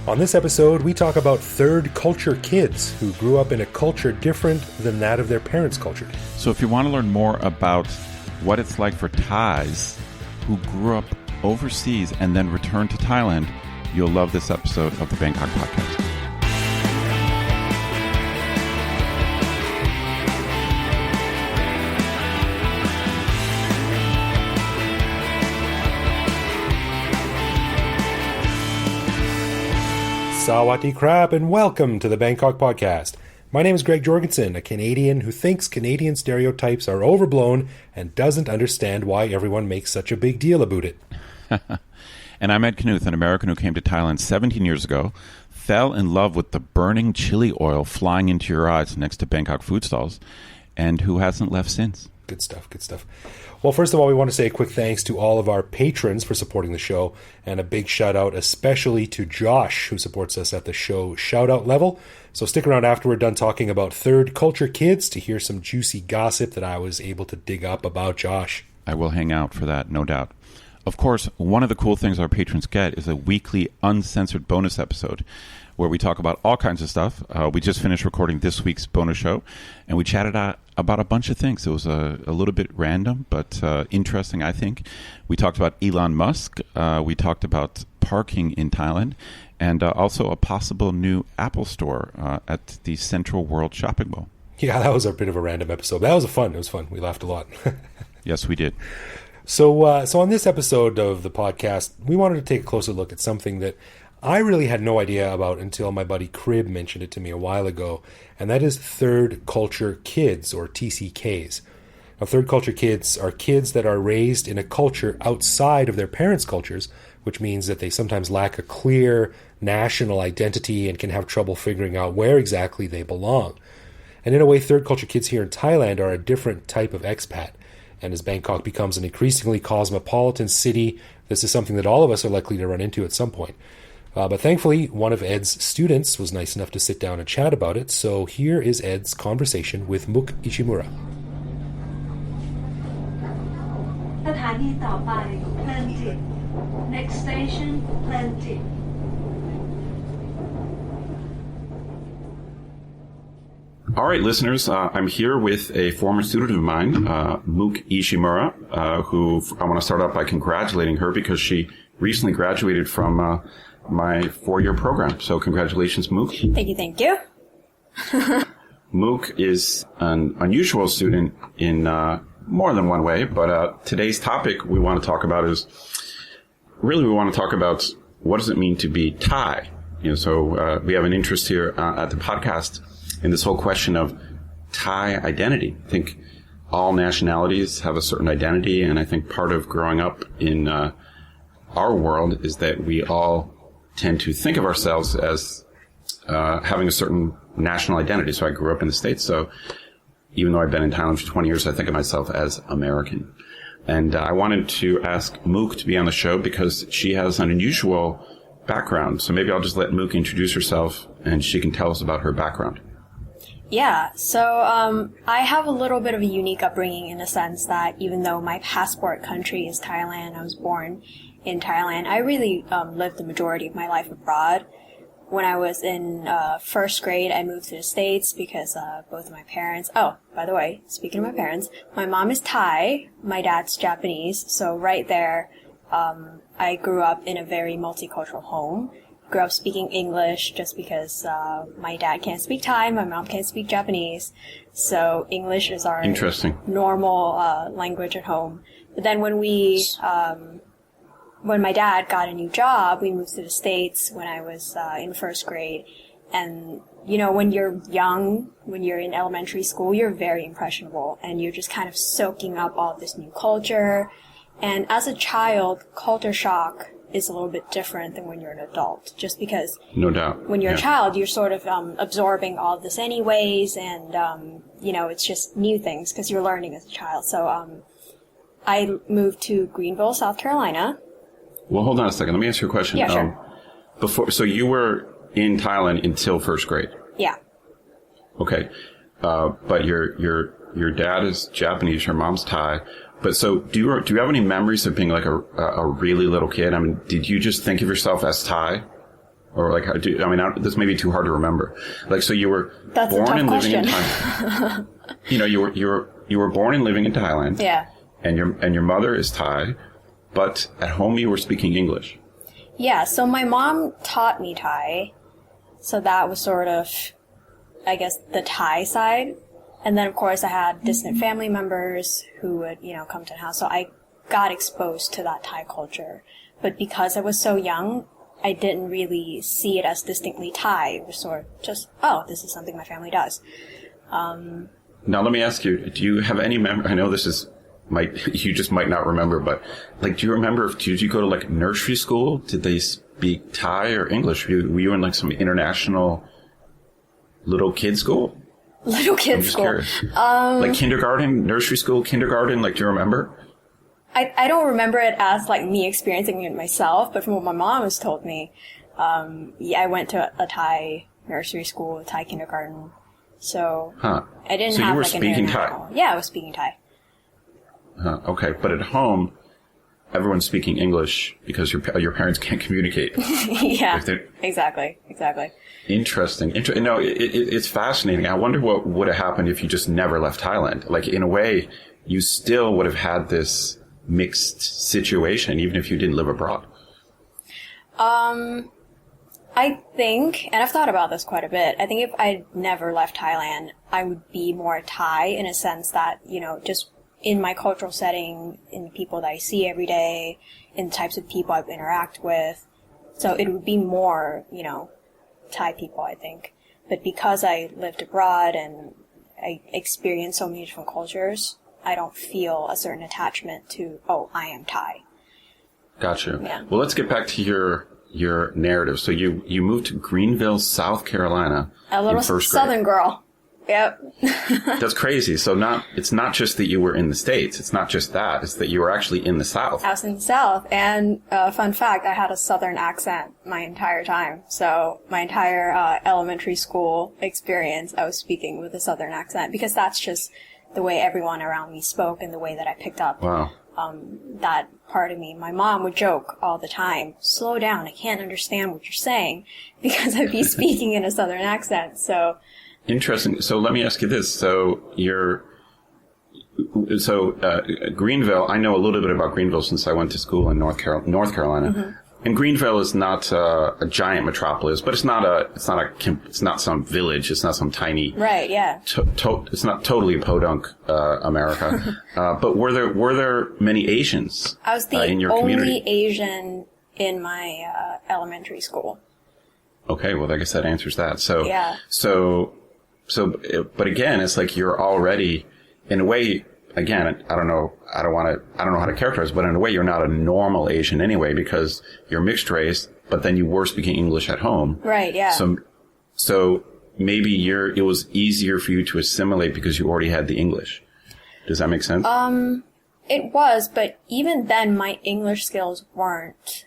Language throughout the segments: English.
On this episode, we talk about third culture kids who grew up in a culture different than that of their parents' culture. So if you want to learn more about what it's like for Thais who grew up overseas and then returned to Thailand, you'll love this episode of the Bangkok Podcast. Sawadee krap and welcome to the Bangkok Podcast. My name is Greg Jorgensen, a Canadian who thinks Canadian stereotypes are overblown and doesn't understand why everyone makes such a big deal about it. And I'm Ed Knuth, an American who came to Thailand 17 years ago, fell in love with the burning chili oil flying into your eyes next to Bangkok food stalls, and who hasn't left since. Good stuff, good stuff. Well, first of all, we want to say a quick thanks to all of our patrons for supporting the show, and a big shout out especially to Josh, who supports us at the show shout out level. So stick around after we're done talking about third culture kids to hear some juicy gossip that I was able to dig up about Josh. I will hang out for that, no doubt. Of course, one of the cool things our patrons get is a weekly uncensored bonus episode where we talk about all kinds of stuff. We just finished recording this week's bonus show, and we chatted about a bunch of things. It was a little bit random, but interesting, I think. We talked about Elon Musk. We talked about parking in Thailand, and also a possible new Apple store at the Central World Shopping Mall. Yeah, that was a bit of a random episode. That was fun. It was fun. We laughed a lot. Yes, we did. So on this episode of the podcast, we wanted to take a closer look at something that I really had no idea about until my buddy Crib mentioned it to me a while ago, and that is third culture kids, or TCKs. Now, third culture kids are kids that are raised in a culture outside of their parents' cultures, which means that they sometimes lack a clear national identity and can have trouble figuring out where exactly they belong. And in a way, third culture kids here in Thailand are a different type of expat. And as Bangkok becomes an increasingly cosmopolitan city, this is something that all of us are likely to run into at some point. But thankfully, one of Ed's students was nice enough to sit down and chat about it, so here is Ed's conversation with Mook Ishimura. สถานีต่อไปเพลินจิต Next station เพลินจิต All right, listeners, I'm here with a former student of mine, Mook Ishimura, who I want to start off by congratulating her because she recently graduated from my 4-year program. So congratulations, Mook. Thank you. Mook is an unusual student in more than one way, but today's topic we want to talk about is, really we want to talk about what does it mean to be Thai? So we have an interest here at the podcast in this whole question of Thai identity. I think all nationalities have a certain identity, and I think part of growing up in our world is that we all tend to think of ourselves as having a certain national identity. So I grew up in the States, so even though I've been in Thailand for 20 years, I think of myself as American. And I wanted to ask Mook to be on the show because she has an unusual background. So maybe I'll just let Mook introduce herself, and she can tell us about her background. Yeah, so I have a little bit of a unique upbringing in the sense that even though my passport country is Thailand, I was born in Thailand, I really lived the majority of my life abroad. When I was in first grade, I moved to the States because both of my parents... Oh, by the way, speaking of my parents, my mom is Thai, my dad's Japanese, so right there, I grew up in a very multicultural home. Grew up speaking English just because my dad can't speak Thai, my mom can't speak Japanese, so English is our normal language at home. But then when my dad got a new job, we moved to the States when I was in first grade. And, when you're young, when you're in elementary school, you're very impressionable and you're just kind of soaking up all this new culture. And as a child, culture shock is a little bit different than when you're an adult, just because no doubt when you're a child, you're sort of absorbing all this anyways, and it's just new things because you're learning as a child. So I moved to Greenville, South Carolina. Well, hold on a second. Let me ask you a question. Yeah, sure. So you were in Thailand until first grade? Yeah. Okay. But your dad is Japanese, your mom's Thai. But so do you have any memories of being like a really little kid? I mean, did you just think of yourself as Thai? Or like, this may be too hard to remember. Like, so you were born and living in Thailand. You were born and living in Thailand. Yeah. And your mother is Thai, but at home you were speaking English. Yeah, so my mom taught me Thai. So that was sort of, I guess, the Thai side. And then, of course, I had distant family members who would, come to the house. So I got exposed to that Thai culture. But because I was so young, I didn't really see it as distinctly Thai. It was sort of just, this is something my family does. Now, let me ask you, do you have any memory? I know you just might not remember, but like, do you remember, did you go to like nursery school? Did they speak Thai or English? Were you in like some international little kid school? Little kid school. Curious. Like kindergarten, nursery school, kindergarten, like, do you remember? I don't remember it as like me experiencing it myself, but from what my mom has told me, I went to a Thai nursery school, a Thai kindergarten. So I didn't have like an international. Thai? Yeah, I was speaking Thai. Okay, but at home, everyone's speaking English because your parents can't communicate. Yeah, exactly. Interesting. It's fascinating. I wonder what would have happened if you just never left Thailand. Like, in a way, you still would have had this mixed situation, even if you didn't live abroad. I think, and I've thought about this quite a bit, I think if I never left Thailand, I would be more Thai in a sense that, just in my cultural setting, in the people that I see every day, in the types of people I interact with. So it would be more, Thai people, I think. But because I lived abroad and I experienced so many different cultures, I don't feel a certain attachment to, I am Thai. Gotcha. Yeah. Well, let's get back to your narrative. So you moved to Greenville, South Carolina. A little southern girl. Yep. That's crazy. So it's not just that you were in the States. It's not just that. It's that you were actually in the South. I was in the South. And fun fact, I had a southern accent my entire time. So my entire elementary school experience, I was speaking with a southern accent because that's just the way everyone around me spoke and the way that I picked up. Wow. That part of me. My mom would joke all the time, slow down, I can't understand what you're saying, because I'd be speaking in a southern accent. So interesting. So let me ask you this. So Greenville, I know a little bit about Greenville since I went to school in North Carolina. Mm-hmm. And Greenville is not a giant metropolis, but it's not some village. It's not some tiny. Right. Yeah. It's not totally podunk, America. But were there many Asians? I was the in your only community? Asian in my elementary school. Okay. Well, I guess that answers that. So. Yeah. So, but again, it's like you're already, in a way. Again, I don't know how to characterize it, but in a way, you're not a normal Asian anyway, because you're mixed race, but then you were speaking English at home. Right, yeah. So maybe it was easier for you to assimilate because you already had the English. Does that make sense? It was, but even then, my English skills weren't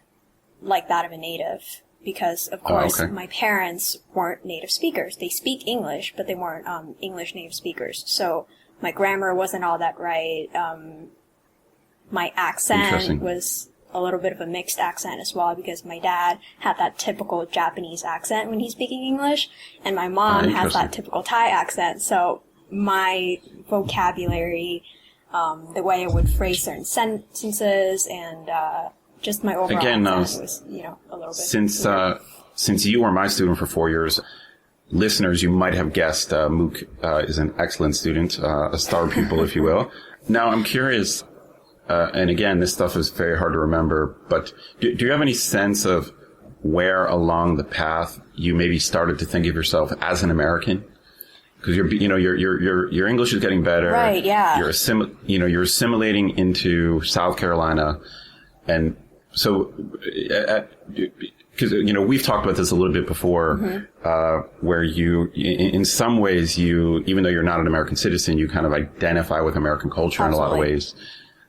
like that of a native. Because, of course, my parents weren't native speakers. They speak English, but they weren't English native speakers. So my grammar wasn't all that right. My accent was a little bit of a mixed accent as well, because my dad had that typical Japanese accent when he's speaking English, and my mom has that typical Thai accent. So my vocabulary, the way I would phrase certain sentences, and just my overall accent was, a little bit. Since you were my student for 4 years, listeners, you might have guessed Mook is an excellent student, a star pupil, if you will. Now, I'm curious, and again, this stuff is very hard to remember, but do you have any sense of where along the path you maybe started to think of yourself as an American? Because your English is getting better. Right, yeah. You're assimilating into South Carolina, and so because, we've talked about this a little bit before, mm-hmm. Where you, in some ways, even though you're not an American citizen, you kind of identify with American culture in a lot of ways.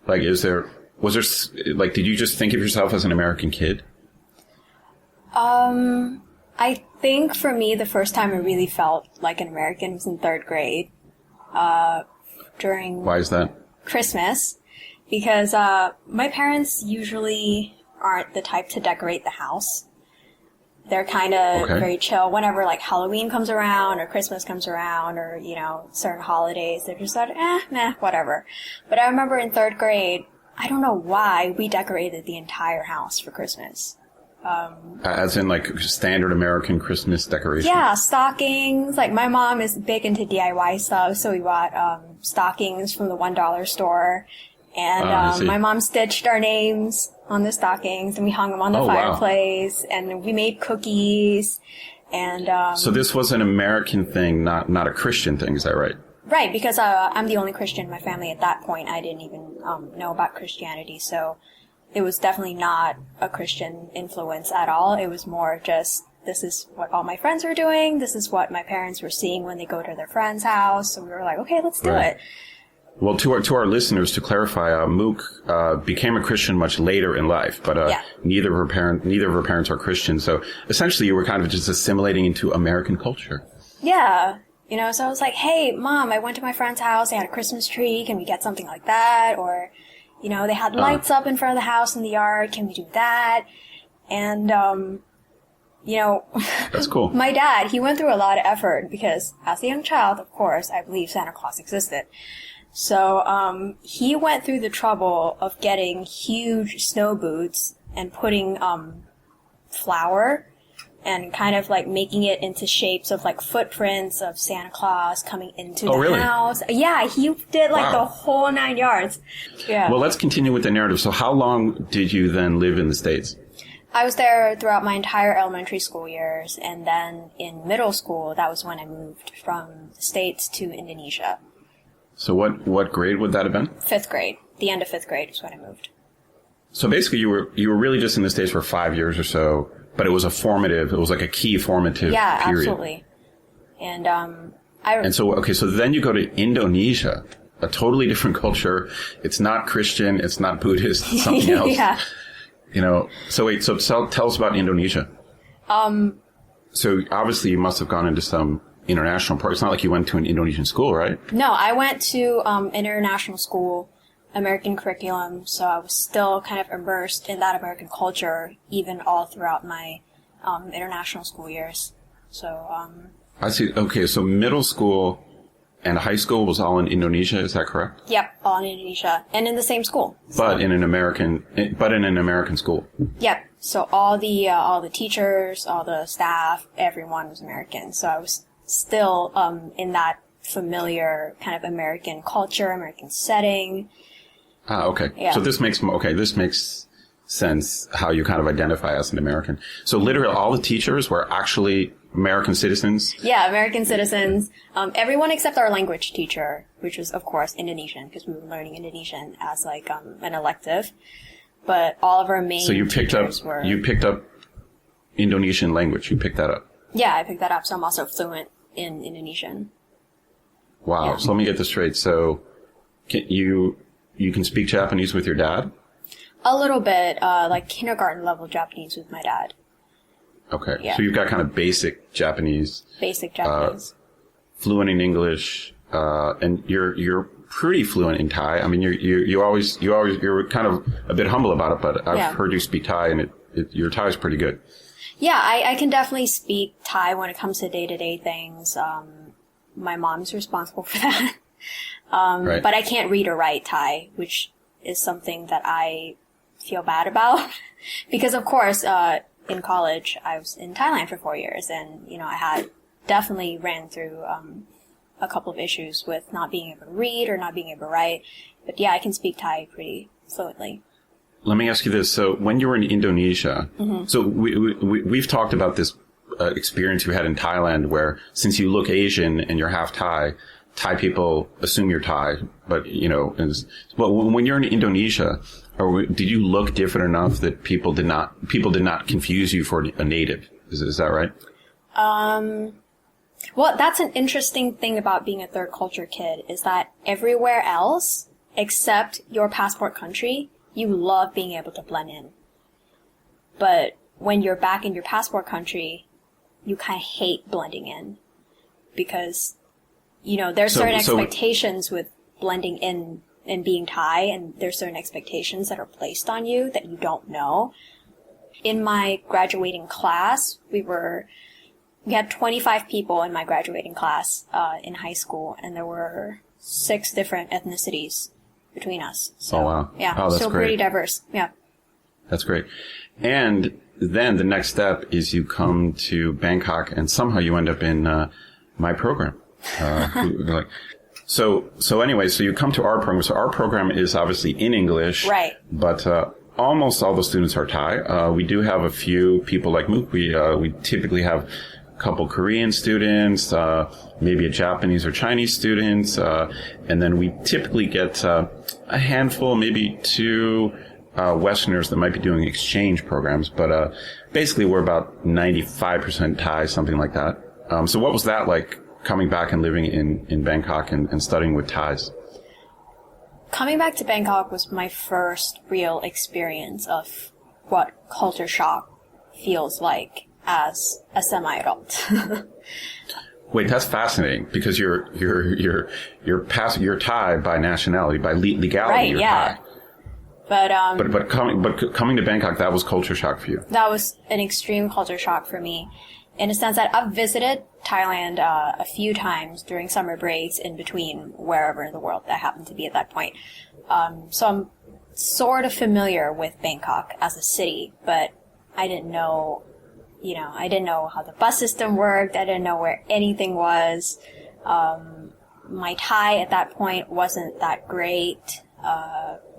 Like, did you just think of yourself as an American kid? I think for me, the first time I really felt like an American was in third grade, during Why is that? Christmas. because my parents usually aren't the type to decorate the house. They're kind of very chill. Whenever like Halloween comes around or Christmas comes around or, you know, certain holidays, they're just like, whatever. But I remember in 3rd grade, I don't know why, we decorated the entire house for Christmas. As in like standard American Christmas decoration? Yeah, stockings. Like my mom is big into DIY stuff, so we bought stockings from the $1 store. And my mom stitched our names on the stockings, and we hung them on the fireplace, and we made cookies. And so this was an American thing, not a Christian thing, is that right? Right, because I'm the only Christian in my family at that point. I didn't even know about Christianity, so it was definitely not a Christian influence at all. It was more just, this is what all my friends were doing, this is what my parents were seeing when they go to their friend's house, so we were like, okay, let's do it. Well, to our listeners, to clarify, Mook became a Christian much later in life, but neither of her parents are Christian. So essentially, you were kind of just assimilating into American culture. Yeah, you know. So I was like, "Hey, Mom, I went to my friend's house. They had a Christmas tree. Can we get something like that?" Or, you know, they had lights up in front of the house in the yard. Can we do that? And you know, that's cool. My dad, he went through a lot of effort because, as a young child, of course, I believe Santa Claus existed. So, he went through the trouble of getting huge snow boots and putting, flour and kind of like making it into shapes of like footprints of Santa Claus coming into the house. Yeah, he did like the whole 9 yards. Yeah. Well, let's continue with the narrative. So how long did you then live in the States? I was there throughout my entire elementary school years, and then in middle school, that was when I moved from the States to Indonesia. So what grade would that have been? 5th grade. The end of 5th grade is when I moved. So basically you were really just in the States for 5 years or so, but it was like a key formative period. Yeah, absolutely. And so then you go to Indonesia, a totally different culture. It's not Christian, it's not Buddhist, it's something else. Yeah. You know, so tell us about Indonesia. So obviously you must have gone into some international part. It's not like you went to an Indonesian school, right? No, I went to international school, American curriculum, so I was still kind of immersed in that American culture, even all throughout my international school years. So I see. Okay, so middle school and high school was all in Indonesia, is that correct? Yep, all in Indonesia, and in the same school. But in an American school. Yep. So all the teachers, all the staff, everyone was American. So I was still in that familiar kind of American culture, American setting. Okay. Yeah. So this makes sense how you kind of identify as an American. So literally all the teachers were actually American citizens? Yeah, American citizens. Everyone except our language teacher, which was, of course, Indonesian, because we were learning Indonesian as like an elective. But all of our main teachers were... You picked up Indonesian language. You picked that up. Yeah, I picked that up, so I'm also fluent in Indonesian. Wow. Yeah. So let me get this straight. So you can speak Japanese with your dad? A little bit, like kindergarten level Japanese with my dad. Okay. Yeah. So you've got kind of basic Japanese. Basic Japanese. Fluent in English, and you're pretty fluent in Thai. I mean, you're kind of a bit humble about it, but I've heard you speak Thai, and your Thai is pretty good. Yeah, I can definitely speak Thai when it comes to day-to-day things. My mom's responsible for that. Right. But I can't read or write Thai, which is something that I feel bad about. Because, of course, in college, I was in Thailand for 4 years, and, you know, I had definitely ran through a couple of issues with not being able to read or not being able to write. But, yeah, I can speak Thai pretty fluently. Let me ask you this. So when you were in Indonesia, so we've talked about this experience you had in Thailand where since you look Asian and you're half Thai people assume you're Thai, but, you know, when you're in Indonesia, did you look different enough that people did not confuse you for a native? Is that right? Well, that's an interesting thing about being a third culture kid is that everywhere else except your passport country, you love being able to blend in. But when you're back in your passport country, you kind of hate blending in because, you know, there's certain expectations with blending in in being Thai, and there's certain expectations that are placed on you that you don't know. In my graduating class, we had 25 people in my graduating class in high school, and there were 6 different ethnicities between us. So, oh, wow. Yeah, oh, that's so great. pretty diverse. Yeah. That's great. And then the next step is you come to Bangkok, and somehow you end up in my program. So you come to our program. So our program is obviously in English. Right. But almost all the students are Thai. We do have a few people like Mook. We typically have a couple Korean students, maybe a Japanese or Chinese students, and then we typically get a handful, maybe 2 Westerners that might be doing exchange programs. But basically, we're about 95% Thai, something like that. So what was that like, coming back and living in Bangkok and studying with Thais? Coming back to Bangkok was my first real experience of what culture shock feels like as a semi-adult. Wait, that's fascinating, because you're Thai by nationality, by legality. Right, you're yeah. Thai. But coming to Bangkok, that was culture shock for you. That was an extreme culture shock for me, in a sense that I've visited Thailand a few times during summer breaks in between wherever in the world I happened to be at that point. So I'm sort of familiar with Bangkok as a city, but I didn't know how the bus system worked. I didn't know where anything was. My Thai at that point wasn't that great.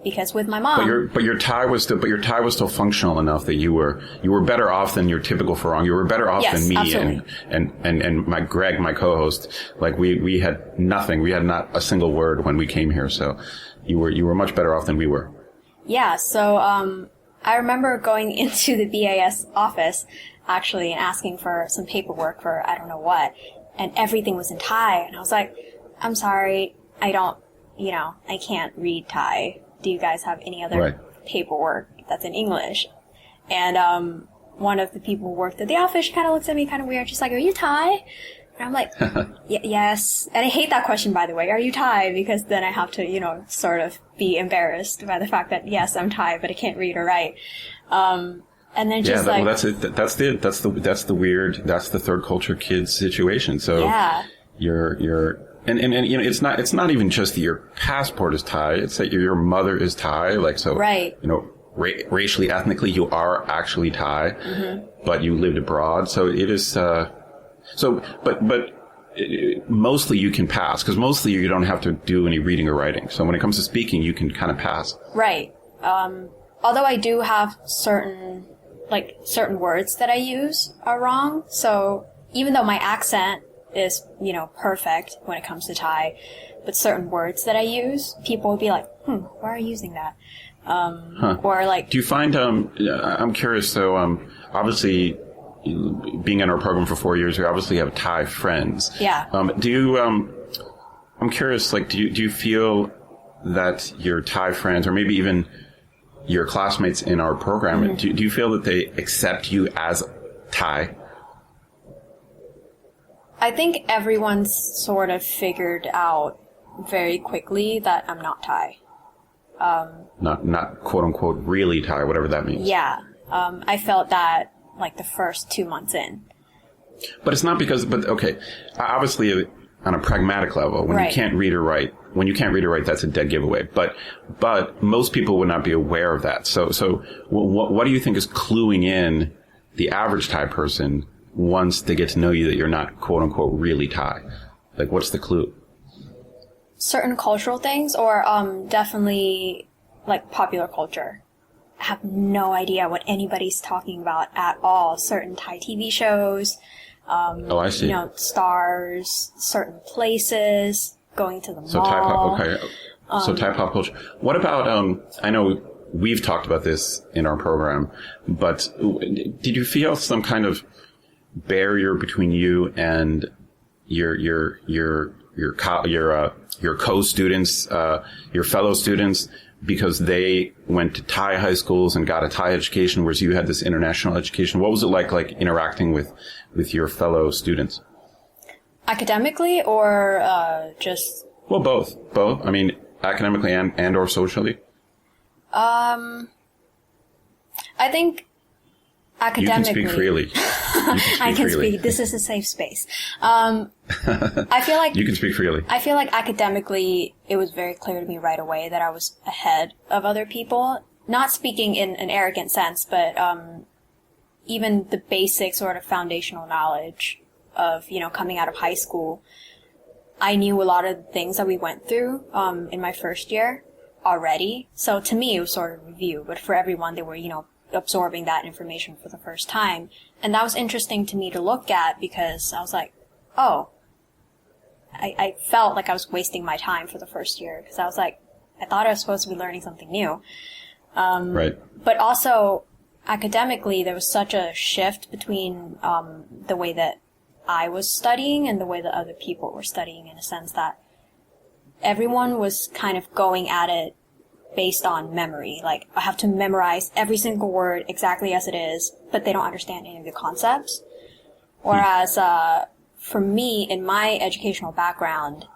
Because with my mom, but your Thai was still functional enough that you were better off than your typical Farang. You were better off than me absolutely. and my Greg, my co-host. Like we had nothing. We had not a single word when we came here. So you were much better off than we were. Yeah. So I remember going into the BAS office actually and asking for some paperwork for I don't know what, and everything was in Thai, and I was like, I'm sorry, I can't read Thai. Do you guys have any other paperwork that's in English? And one of the people who worked at the office kind of looks at me kind of weird. She's like, are you Thai? And I'm like, yes. And I hate that question, by the way. Are you Thai? Because then I have to, sort of be embarrassed by the fact that, yes, I'm Thai, but I can't read or write. And then just that's it. That's the third culture kids situation. So yeah. And it's not even just that your passport is Thai. It's that your mother is Thai. Like, so, right. Racially, ethnically, you are actually Thai, but you lived abroad. So it is, but mostly you can pass, because mostly you don't have to do any reading or writing. So when it comes to speaking, you can kind of pass. Right. Although I do have certain words that I use are wrong. So even though my accent is, perfect when it comes to Thai, but certain words that I use, people will be like, why are you using that? Or like... Do you find, I'm curious, so, obviously, being in our program for 4 years, you obviously have Thai friends. Yeah. Do you, I'm curious, like, do you feel that your Thai friends, or maybe even your classmates in our program, do you feel that they accept you as Thai? I think everyone's sort of figured out very quickly that I'm not Thai. Not quote unquote really Thai, whatever that means. Yeah. I felt that like the first 2 months in. But it's not because, okay, obviously on a pragmatic level, when you can't read or write, that's a dead giveaway. But most people would not be aware of that. So what do you think is cluing in the average Thai person once they get to know you that you're not quote unquote really Thai? Like, what's the clue? Certain cultural things, or definitely like popular culture. I have no idea what anybody's talking about at all. Certain Thai TV shows, I see. stars, certain places, going to the mall. So Thai pop culture. What about, I know we've talked about this in our program, but did you feel some kind of barrier between you and your co-students, your fellow students, because they went to Thai high schools and got a Thai education, whereas you had this international education? What was it like interacting with your fellow students? Academically, or just... Well, both. I mean, academically and or socially? I think academically. You can speak freely. I can speak. This is a safe space. I feel like you can speak freely. I feel like academically, it was very clear to me right away that I was ahead of other people. Not speaking in an arrogant sense, but even the basic sort of foundational knowledge of, coming out of high school. I knew a lot of the things that we went through in my first year already. So to me, it was sort of review. But for everyone, they were, absorbing that information for the first time. And that was interesting to me to look at because I was like, oh, I felt like I was wasting my time for the first year because I was like, I thought I was supposed to be learning something new. Right. But also, academically, there was such a shift between the way that I was studying and the way that other people were studying, in a sense that everyone was kind of going at it based on memory. Like, I have to memorize every single word exactly as it is, but they don't understand any of the concepts. Whereas, for me, in my educational background,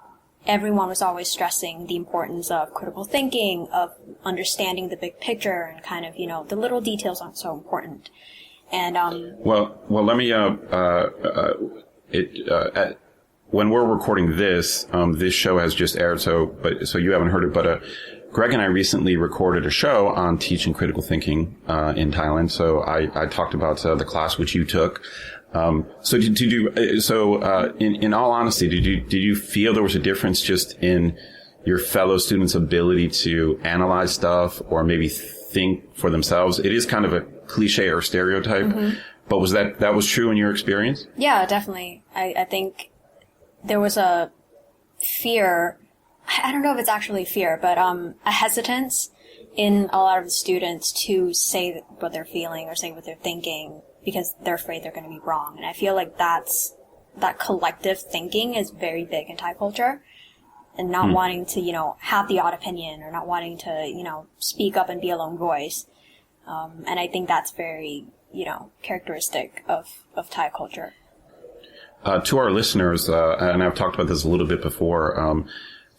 everyone was always stressing the importance of critical thinking, of understanding the big picture, and kind of, the little details aren't so important. And, well, let me, when we're recording this, this show has just aired, so you haven't heard it, but, Greg and I recently recorded a show on teaching critical thinking, in Thailand. So I talked about, the class which you took. So in all honesty, did you feel there was a difference just in your fellow students' ability to analyze stuff or maybe think for themselves? It is kind of a cliche or stereotype, but was that was true in your experience? Yeah, definitely. I think there was a fear. I don't know if it's actually fear, but a hesitance in a lot of the students to say what they're feeling or say what they're thinking because they're afraid they're going to be wrong. And I feel like that collective thinking is very big in Thai culture, and not wanting to, have the odd opinion or not wanting to, speak up and be a lone voice. And I think that's very, characteristic of Thai culture. To our listeners, and I've talked about this a little bit before,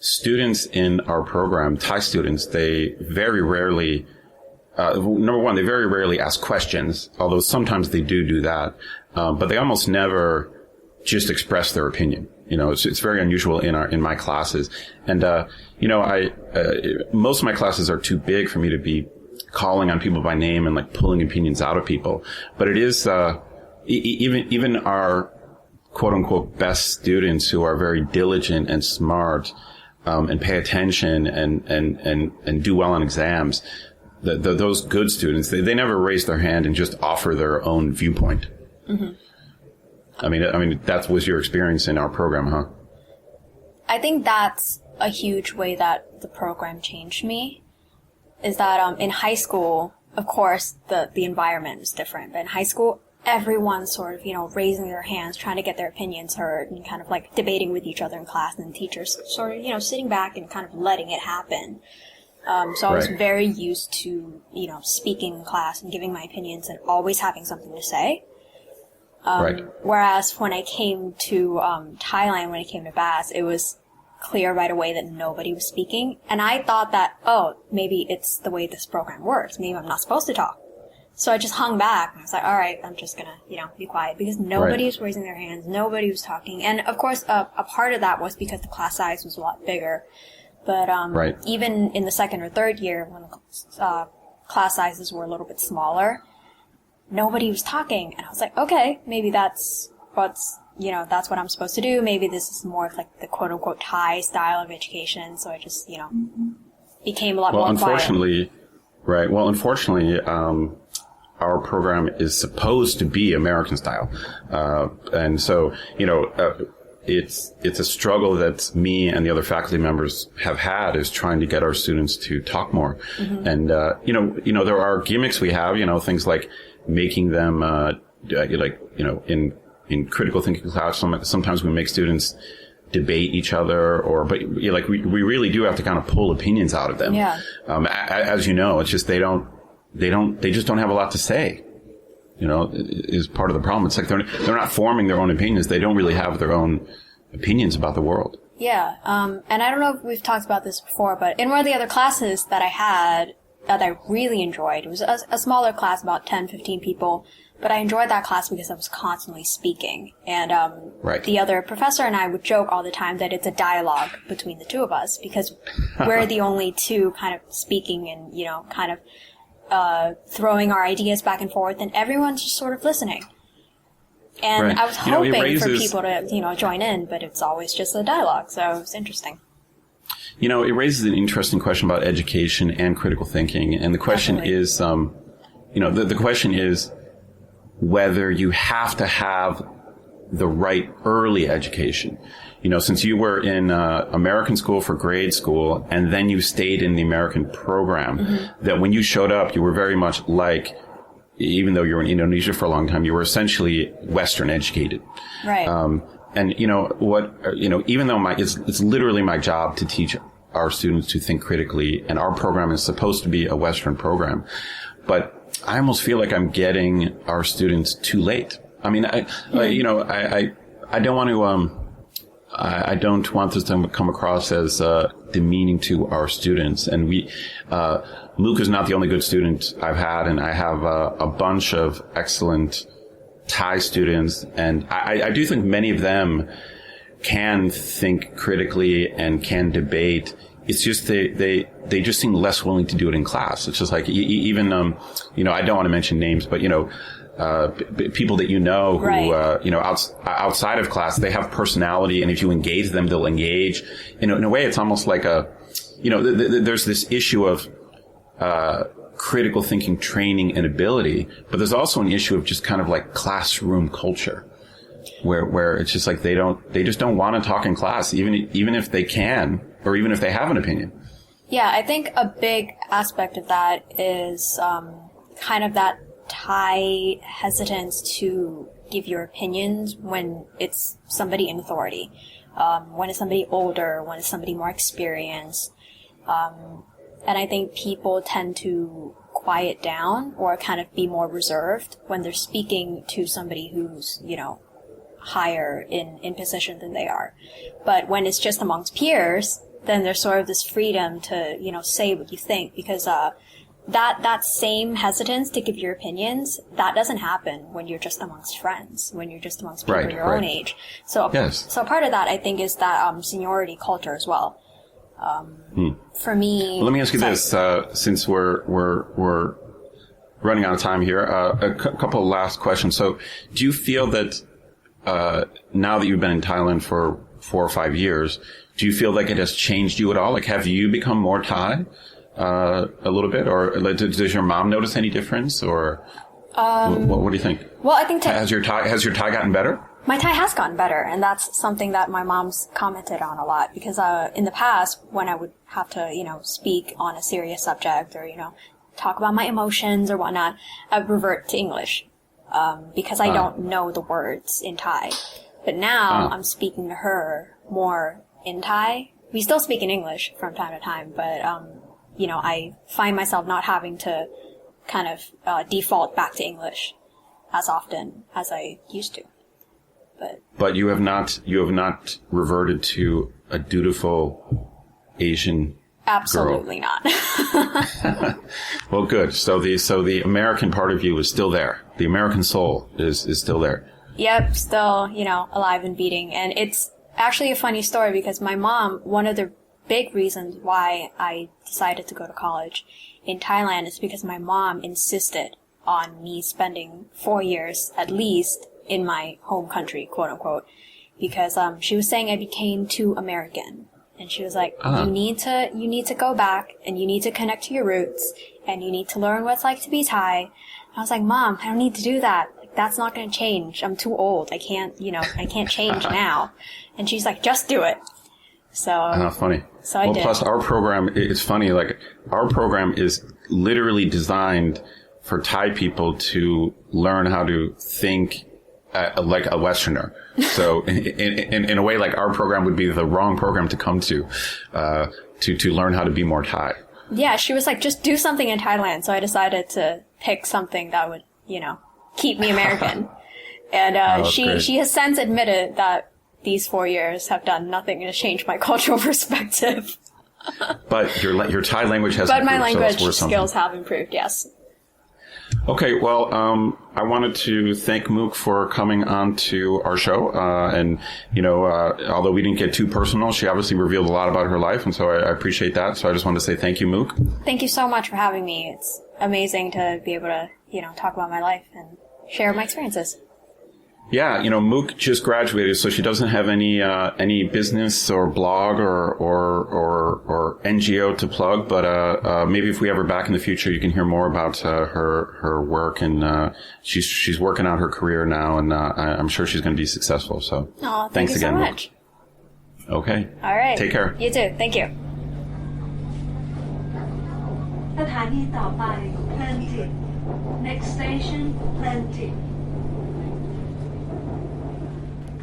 students in our program, Thai students, they very rarely, number one, they very rarely ask questions, although sometimes they do that. But they almost never just express their opinion. It's very unusual in my classes. And, most of my classes are too big for me to be calling on people by name and like pulling opinions out of people. But it is, even our quote unquote best students who are very diligent and smart, and pay attention and do well on exams. Those good students, they never raise their hand and just offer their own viewpoint. Mm-hmm. I mean, that was your experience in our program, huh? I think that's a huge way that the program changed me. Is that in high school, of course, the environment is different, but in high school, everyone's sort of, raising their hands, trying to get their opinions heard, and kind of like debating with each other in class, and the teachers sort of, sitting back and kind of letting it happen. So I was very used to, speaking in class and giving my opinions and always having something to say. Whereas when I came to Thailand, when I came to BAS, it was clear right away that nobody was speaking. And I thought that, maybe it's the way this program works. Maybe I'm not supposed to talk. So I just hung back and I was like, all right, I'm just gonna, be quiet because nobody was raising their hands. Nobody was talking. And of course, a part of that was because the class size was a lot bigger. But, even in the second or third year when class sizes were a little bit smaller, nobody was talking. And I was like, okay, maybe that's that's what I'm supposed to do. Maybe this is more of like the quote unquote Thai style of education. So I just, became a lot more quiet. Well, unfortunately, our program is supposed to be American style. And so, it's a struggle that me and the other faculty members have had is trying to get our students to talk more. Mm-hmm. And, there are gimmicks we have, things like making them, in critical thinking class, sometimes we make students debate each other but we really do have to kind of pull opinions out of them. Yeah. As you know, it's just they just don't have a lot to say. Is part of the problem. It's like they're not forming their own opinions. They don't really have their own opinions about the world. Yeah, and I don't know if we've talked about this before, but in one of the other classes that I had that I really enjoyed, it was a smaller class, about 10, 15 people, but I enjoyed that class because I was constantly speaking. And the other professor and I would joke all the time that it's a dialogue between the two of us because we're the only two kind of speaking and, you know, kind of throwing our ideas back and forth, and everyone's just sort of listening. And I was hoping for people to, you know, join in, but it's always just a dialogue, so it was interesting. You know, it raises an interesting question about education and critical thinking, and the question is, you know, the question is whether you have to have the right early education. You know, since you were in American school for grade school, and then you stayed in the American program, that when you showed up, you were very much like, even though you were in Indonesia for a long time, you were essentially Western educated. Right. And you know even though it's literally my job to teach our students to think critically, and our program is supposed to be a Western program, but I almost feel like I'm getting our students too late. I mean, I don't want to, I don't want this to come across as demeaning to our students. And Mook is not the only good student I've had, and I have a bunch of excellent Thai students, and I do think many of them can think critically and can debate. It's just they just seem less willing to do it in class. It's just like even you know, I don't want to mention names, but you know, people that you know who you know, outside of class, they have personality, and if you engage them, they'll engage. In a way, it's almost like you know, there's this issue of critical thinking training and ability, but there's also an issue of just kind of like classroom culture, where it's just like they just don't want to talk in class, even if they can, or even if they have an opinion. Yeah, I think a big aspect of that is kind of that Thai hesitance to give your opinions when it's somebody in authority, when it's somebody older, when it's somebody more experienced. And I think people tend to quiet down or kind of be more reserved when they're speaking to somebody who's, you know, higher in position than they are. But when it's just amongst peers, then there's sort of this freedom to, you know, say what you think, because that same hesitance to give your opinions, that doesn't happen when you're just amongst friends, when you're just amongst people your own age. So so part of that, I think, is that seniority culture as well. For me, well, let me ask you this: since we're running out of time here, a couple of last questions. So, do you feel that now that you've been in Thailand for 4 or 5 years, do you feel like it has changed you at all? Like, have you become more Thai a little bit, or does your mom notice any difference, or what do you think? Well, I think has your Thai gotten better? My Thai has gotten better, and that's something that my mom's commented on a lot, because in the past, when I would have to, you know, speak on a serious subject or, you know, talk about my emotions or whatnot, I would revert to English, because I don't know the words in Thai. But now I'm speaking to her more in Thai. We still speak in English from time to time, but, you know, I find myself not having to kind of default back to English as often as I used to. But you have not reverted to a dutiful Asian Absolutely girl. Not. Well, good. So the American part of you is still there. The American soul is still there. Yep, still, you know, alive and beating. And it's actually a funny story, because my mom, one of the big reasons why I decided to go to college in Thailand is because my mom insisted on me spending 4 years at least in my home country, quote unquote, because she was saying I became too American, and she was like, you need to go back, and you need to connect to your roots, and you need to learn what it's like to be Thai. And I was like, Mom, I don't need to do that. Like, that's not going to change. I'm too old. I can't change now. And she's like, just do it. So funny. So I did. Plus our program, it's funny. Like, our program is literally designed for Thai people to learn how to think like a Westerner. So in a way, like, our program would be the wrong program to come to learn how to be more Thai. Yeah, she was like, just do something in Thailand. So I decided to pick something that would, you know, keep me American. And she has since admitted that these 4 years have done nothing to change my cultural perspective. But your Thai language has But improved, my language so that's worth skills something. have improved, yes. Okay, well, I wanted to thank Mook for coming on to our show. And, although we didn't get too personal, she obviously revealed a lot about her life. And so I appreciate that. So I just wanted to say thank you, Mook. Thank you so much for having me. It's amazing to be able to, talk about my life and share my experiences. Yeah, Mook just graduated, so she doesn't have any business or blog or NGO to plug. But maybe if we have her back in the future, you can hear more about her work. And she's working out her career now, and I'm sure she's going to be successful. So thanks again, so Mook. much. Okay. All right. Take care. You too. Thank you. สถานีต่อไปเพลินจิต next station เพลินจิต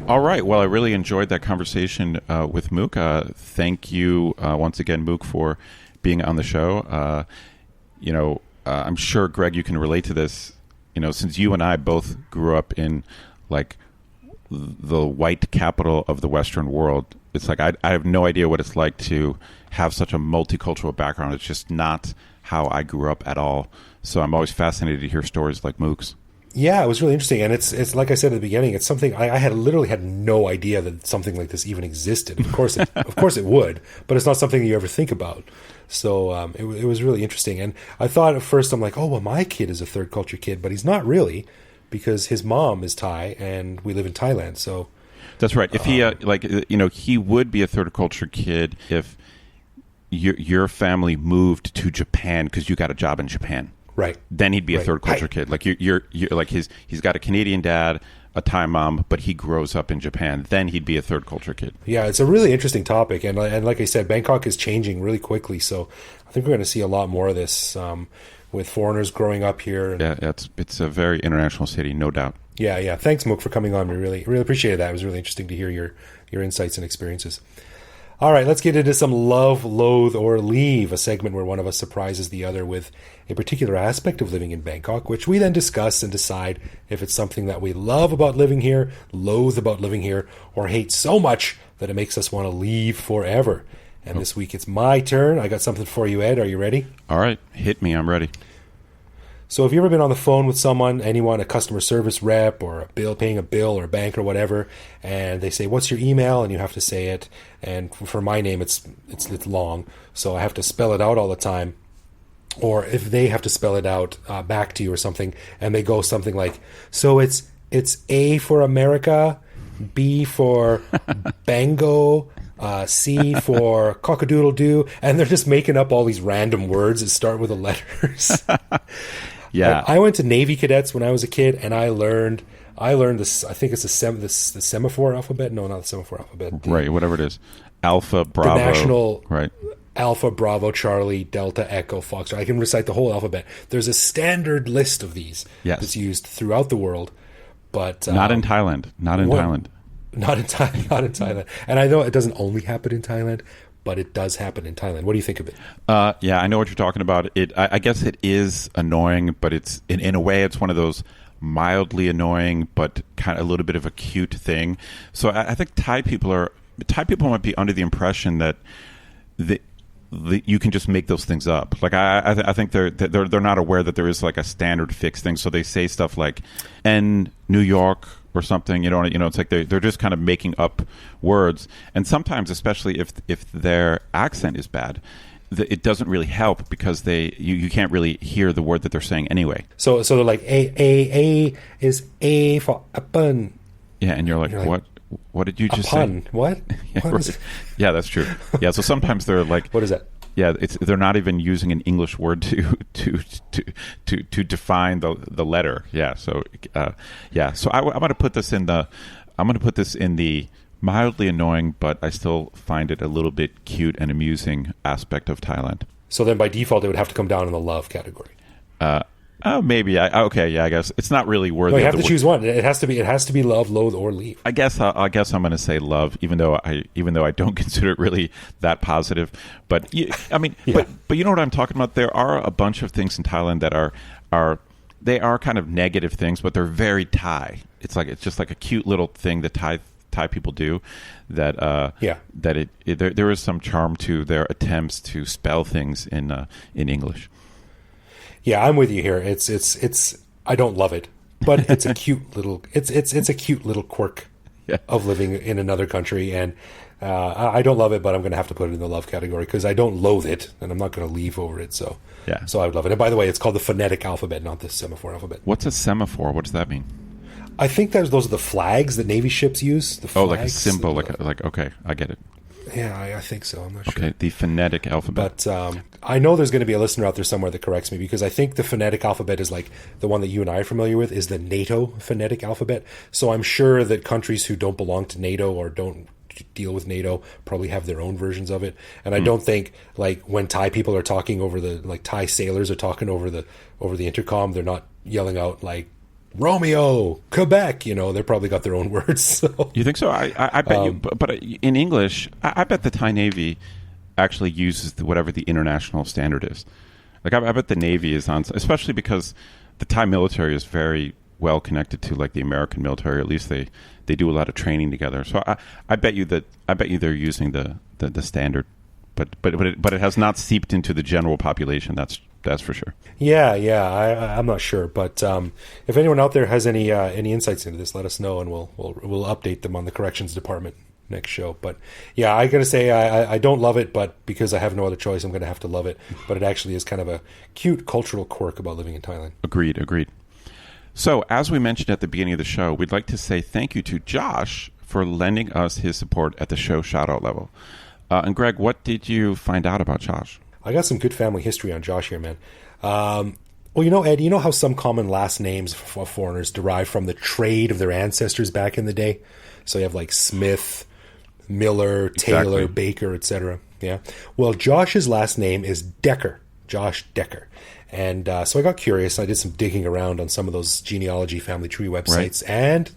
All right. Well, I really enjoyed that conversation with Mook. Thank you once again, Mook, for being on the show. I'm sure, Greg, you can relate to this. Since you and I both grew up in like the white capital of the Western world, it's like I have no idea what it's like to have such a multicultural background. It's just not how I grew up at all. So I'm always fascinated to hear stories like Mook's. Yeah, it was really interesting, and it's like I said at the beginning, it's something I had literally had no idea that something like this even existed. Of course, it would, but it's not something you ever think about. So it was really interesting, and I thought at first, I'm like, oh well, my kid is a third culture kid, but he's not really, because his mom is Thai and we live in Thailand. So that's right. If he he would be a third culture kid if your family moved to Japan because you got a job in Japan. Right. Then he'd be a third culture kid. Like you're like he's got a Canadian dad, a Thai mom, but he grows up in Japan. Then he'd be a third culture kid. Yeah, it's a really interesting topic, and like I said, Bangkok is changing really quickly. So I think we're going to see a lot more of this with foreigners growing up here. Yeah, it's a very international city, no doubt. Yeah. Thanks, Mook, for coming on. We really appreciated that. It was really interesting to hear your insights and experiences. All right, let's get into some Love, Loathe, or Leave, a segment where one of us surprises the other with a particular aspect of living in Bangkok, which we then discuss and decide if it's something that we love about living here, loathe about living here, or hate so much that it makes us want to leave forever. And this week it's my turn. I got something for you, Ed. Are you ready? All right, hit me. I'm ready. So have you ever been on the phone with someone, anyone, a customer service rep or paying a bill or a bank or whatever, and they say, what's your email? And you have to say it. And for my name, it's long, so I have to spell it out all the time. Or if they have to spell it out back to you or something, and they go something like, so it's A for America, B for Bango, C for cockadoodle-doo, and they're just making up all these random words that start with the letters. Yeah, I went to Navy cadets when I was a kid, and I learned this. I think it's the semaphore alphabet. No, not the semaphore alphabet. Right, whatever it is. Alpha, Bravo. The national. Right. Alpha, Bravo, Charlie, Delta, Echo, Fox. I can recite the whole alphabet. There's a standard list of these that's used throughout the world, but not in Thailand. Not in Thailand. Not in Thailand. And I know it doesn't only happen in Thailand, but it does happen in Thailand. What do you think of it? Yeah, I know what you're talking about. I guess it is annoying, but it's in a way it's one of those mildly annoying, but kind of a little bit of a cute thing. So I think Thai people might be under the impression that you can just make those things up. Like I think they're not aware that there is like a standard fixed thing. So they say stuff like "N New York" or something. It's like they're just kind of making up words. And sometimes, especially if their accent is bad, it doesn't really help because you can't really hear the word that they're saying anyway. So they're like A is A for apple. Yeah, and you're like, what? What did you just say? What? Yeah, what yeah, that's true. Yeah, so sometimes they're like, what is that? Yeah, they're not even using an English word to define the letter. Yeah, so So I'm going to put this in the mildly annoying, but I still find it a little bit cute and amusing aspect of Thailand. So then by default, it would have to come down in the love category. Maybe. Okay. Yeah. I guess it's not really worthy. No, you have to choose one. It has to be love, loathe, or leave. I guess I'm going to say love, even though I don't consider it really that positive. But yeah. But you know what I'm talking about. There are a bunch of things in Thailand that are kind of negative things, but they're very Thai. It's just like a cute little thing that Thai Thai people do, that that there is some charm to their attempts to spell things in English. Yeah, I'm with you here. It's I don't love it, but it's a cute little it's a cute little quirk of living in another country, and I don't love it, but I'm going to have to put it in the love category because I don't loathe it, and I'm not going to leave over it. So so I would love it. And by the way, it's called the phonetic alphabet, not the semaphore alphabet. What's a semaphore? What does that mean? I think those are the flags that Navy ships use. The flags, like a symbol, like okay, I get it. Yeah, I think so. I'm not sure. Okay, the phonetic alphabet. But I know there's going to be a listener out there somewhere that corrects me, because I think the phonetic alphabet is like the one that you and I are familiar with is the NATO phonetic alphabet. So I'm sure that countries who don't belong to NATO or don't deal with NATO probably have their own versions of it. And I don't think, like, when Thai people are talking over Thai sailors are talking over the intercom, they're not yelling out like Romeo, Quebec, they probably got their own words. So. You think so? I bet you, but in English, I bet the Thai Navy actually uses whatever the international standard is. Like, I bet the Navy is on, especially because the Thai military is very well connected to like the American military. At least they do a lot of training together. So I bet you they're using the standard, but it has not seeped into the general population. That's for sure. Yeah, I'm not sure, but if anyone out there has any insights into this, let us know, and we'll update them on the corrections department next show. But yeah, I gotta say I don't love it, but because I have no other choice, I'm gonna have to love it. But it actually is kind of a cute cultural quirk about living in Thailand. Agreed. So, as we mentioned at the beginning of the show, we'd like to say thank you to Josh for lending us his support at the show shoutout level. And Greg, what did you find out about Josh? I got some good family history on Josh here, man. Well, Ed, you know how some common last names of foreigners derive from the trade of their ancestors back in the day? So you have like Smith, Miller, Taylor, Exactly. Baker, etc. Yeah. Well, Josh's last name is Decker, Josh Decker. And so I got curious. I did some digging around on some of those family tree websites, and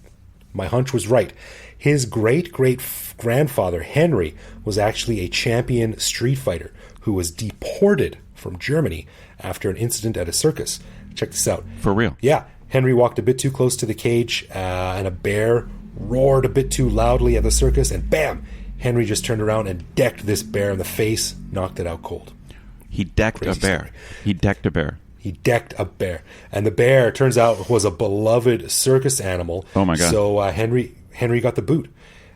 my hunch was right. His great-great-grandfather, Henry, was actually a champion street fighter who was deported from Germany after an incident at a circus. Check this out. For real? Yeah. Henry walked a bit too close to the cage, and a bear roared a bit too loudly at the circus, and bam! Henry just turned around and decked this bear in the face, knocked it out cold. He decked a bear. Story. He decked a bear. He decked a bear. And the bear, turns out, was a beloved circus animal. Oh, my God. So Henry got the boot.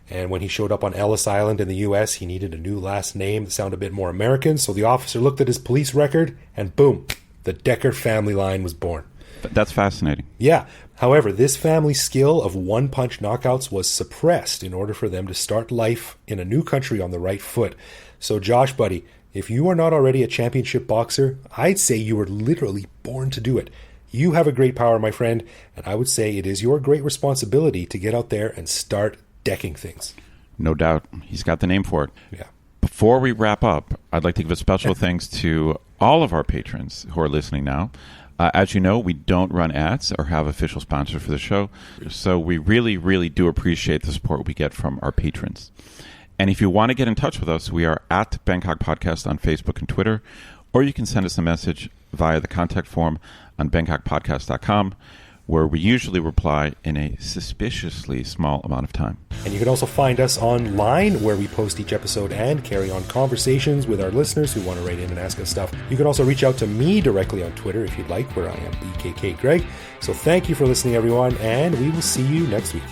And when he showed up on Ellis Island in the U.S., he needed a new last name that sounded a bit more American. So the officer looked at his police record, and boom, the Decker family line was born. That's fascinating. Yeah. However, this family skill of one-punch knockouts was suppressed in order for them to start life in a new country on the right foot. So Josh, buddy, if you are not already a championship boxer, I'd say you were literally born to do it. You have a great power, my friend, and I would say it is your great responsibility to get out there and start decking things. No doubt. He's got the name for it. Yeah. Before we wrap up, I'd like to give a special thanks to all of our patrons who are listening now. As you know, we don't run ads or have official sponsors for the show, so we really, really do appreciate the support we get from our patrons. And if you want to get in touch with us, we are at Bangkok Podcast on Facebook and Twitter, or you can send us a message via the contact form on bangkokpodcast.com, where we usually reply in a suspiciously small amount of time. And you can also find us online, where we post each episode and carry on conversations with our listeners who want to write in and ask us stuff. You can also reach out to me directly on Twitter if you'd like, where I am BKK Greg. So thank you for listening, everyone, and we will see you next week.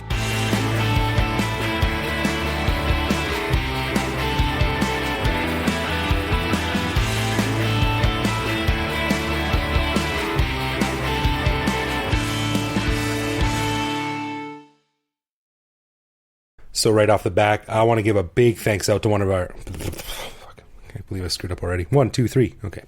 So right off the back, I want to give a big thanks out to one of our... I can't believe I screwed up already. 1, 2, 3. Okay.